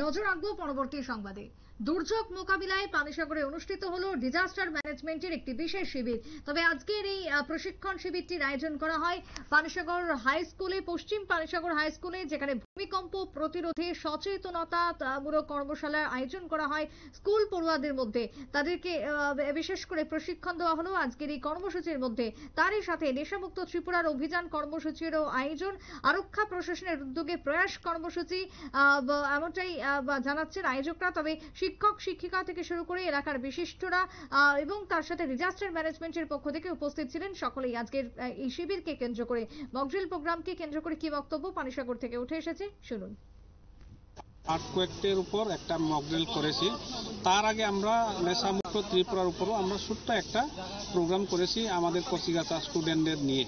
নজর রাখবো পরবর্তী সংবাদে। দুর্যোগ মোকাবিলায় পানিসাগরে অনুষ্ঠিত হলো ডিজাস্টার ম্যানেজমেন্টের একটি বিশেষ শিবির। তবে আজকের এই প্রশিক্ষণ শিবিরটির আয়োজন করা হয় পানিসাগর হাই স্কুলে, পশ্চিম পানিসাগর হাই স্কুলে, যেখানে ভূমিকম্প প্রতিরোধে সচেতনতামূলক কর্মশালার আয়োজন করা হয় স্কুল পড়ুয়াদের মধ্যে। তাদেরকে বিশেষ করে প্রশিক্ষণ দেওয়া হলো আজকের এই কর্মসূচির মধ্যে। তারই সাথে নেশামুক্ত ত্রিপুরার অভিযান কর্মসূচিরও আয়োজন, আরক্ষা প্রশাসনের উদ্যোগে প্রয়াস কর্মসূচি এমনটাই জানাচ্ছেন আয়োজকরা। তবে শিক্ষক শিক্ষিকা থেকে শুরু করে এলাকার বিশিষ্টরা এবং তার সাথে ডিজাস্টার ম্যানেজমেন্টের পক্ষ থেকে উপস্থিত ছিলেন সকলেই। আজকের এই শিবিরকে কেন্দ্র করে, মকড্রিল প্রোগ্রামকে কেন্দ্র করে কি বক্তব্য পানিসাগর থেকে উঠে এসেছে শুনুন। আর্থকোয়েকের উপর একটা মকড্রিল করেছি। তার আগে আমরা নেশামুক্ত ত্রিপুরার উপরও আমরা ছোট্ট একটা প্রোগ্রাম করেছি আমাদের কচিগাছা স্টুডেন্টদের নিয়ে।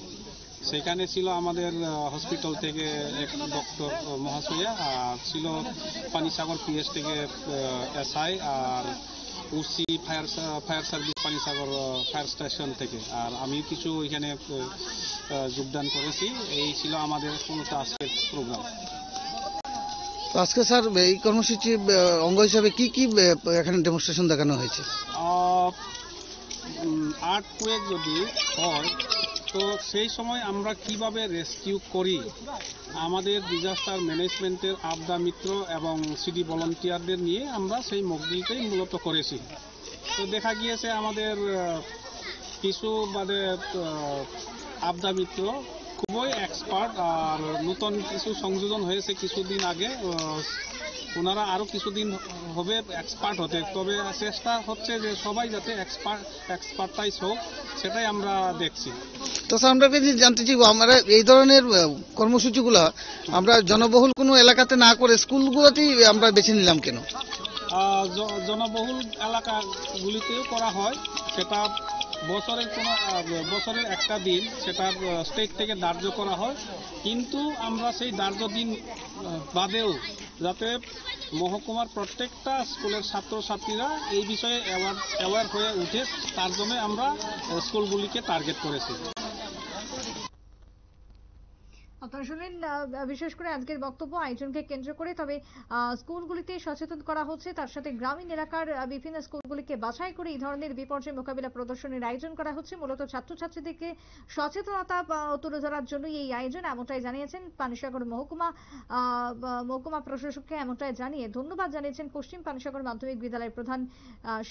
সেখানে ছিল আমাদের হসপিটাল থেকে এক ডক্টর মহাশয়া, আর ছিল পানিসাগর পিএস থেকে এসআই, আর OC fire service Panisagar fire station থেকে, আর আমি কিছু এখানে যোগদান করেছি। এই ছিল আমাদের মূলত আজকের প্রোগ্রাম। আজকে স্যার এই কর্মসূচির অঙ্গ হিসাবে কি কি এখানে ডেমনস্ট্রেশন দেখানো হয়েছে? আর্থকোয়েক যদি হয় তো সেই সময় আমরা কিভাবে রেস্কিউ করি, আমাদের ডিজাস্টার ম্যানেজমেন্টের আবদা মিত্র এবং সিডি ভলান্টিয়ারদের নিয়ে আমরা সেই মকড্রিলটাই মূলত করেছি। তো দেখা গিয়েছে আমাদের কিছু আবদা মিত্র খুবই এক্সপার্ট, আর নতুন কিছু সংযোজন হয়েছে কিছুদিন আগে, ওনারা আরো কিছুদিন হবে এক্সপার্ট হতে। তবে চেষ্টা হচ্ছে যে সবাই যাতে এক্সপার্টাইজ হোক, সেটাই আমরা দেখছি। তো স্যার আমরা জানতে চাইব, আমরা এই ধরনের কর্মসূচিগুলো আমরা জনবহুল কোনো এলাকাতে না করে স্কুলগুলোতেই আমরা বেছে নিলাম কেন? জনবহুল এলাকাগুলিতেও করা হয়, সেটা বছরের একটা দিন সেটা স্টেট থেকে ধার্য করা হয়, কিন্তু আমরা সেই ধার্য দিন বাদেও যাতে মহকুমার প্রত্যেকটা স্কুলের ছাত্রছাত্রীরা এই বিষয়ে অ্যাওয়ার হয়ে উঠে, তার জন্য আমরা স্কুলগুলিকে টার্গেট করেছি। আপনারা শুনলেন বিশেষ করে আজকের বক্তব্য আয়োজনকে কেন্দ্র করে। তবে স্কুলগুলিতে সচেতন করা হচ্ছে, তার সাথে গ্রামীণ এলাকার বিভিন্ন স্কুলগুলিকে বাছাই করে এই ধরনের বিপর্যয় মোকাবিলা প্রদর্শনীর আয়োজন করা হচ্ছে। মূলত ছাত্রছাত্রীদেরকে সচেতনতা তুলে ধরার জন্য এই আয়োজন, এমনটাই জানিয়েছেন পানিসাগর মহকুমা প্রশাসককে। এমনটাই জানিয়ে ধন্যবাদ জানিয়েছেন পশ্চিম পানিসাগর মাধ্যমিক বিদ্যালয়ের প্রধান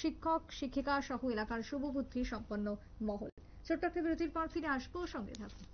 শিক্ষক শিক্ষিকা সহ এলাকার শুভবুদ্ধি সম্পন্ন মহল। ছোট্ট একটা বিরতির পর ফিরে আসবো, সঙ্গে থাকুন।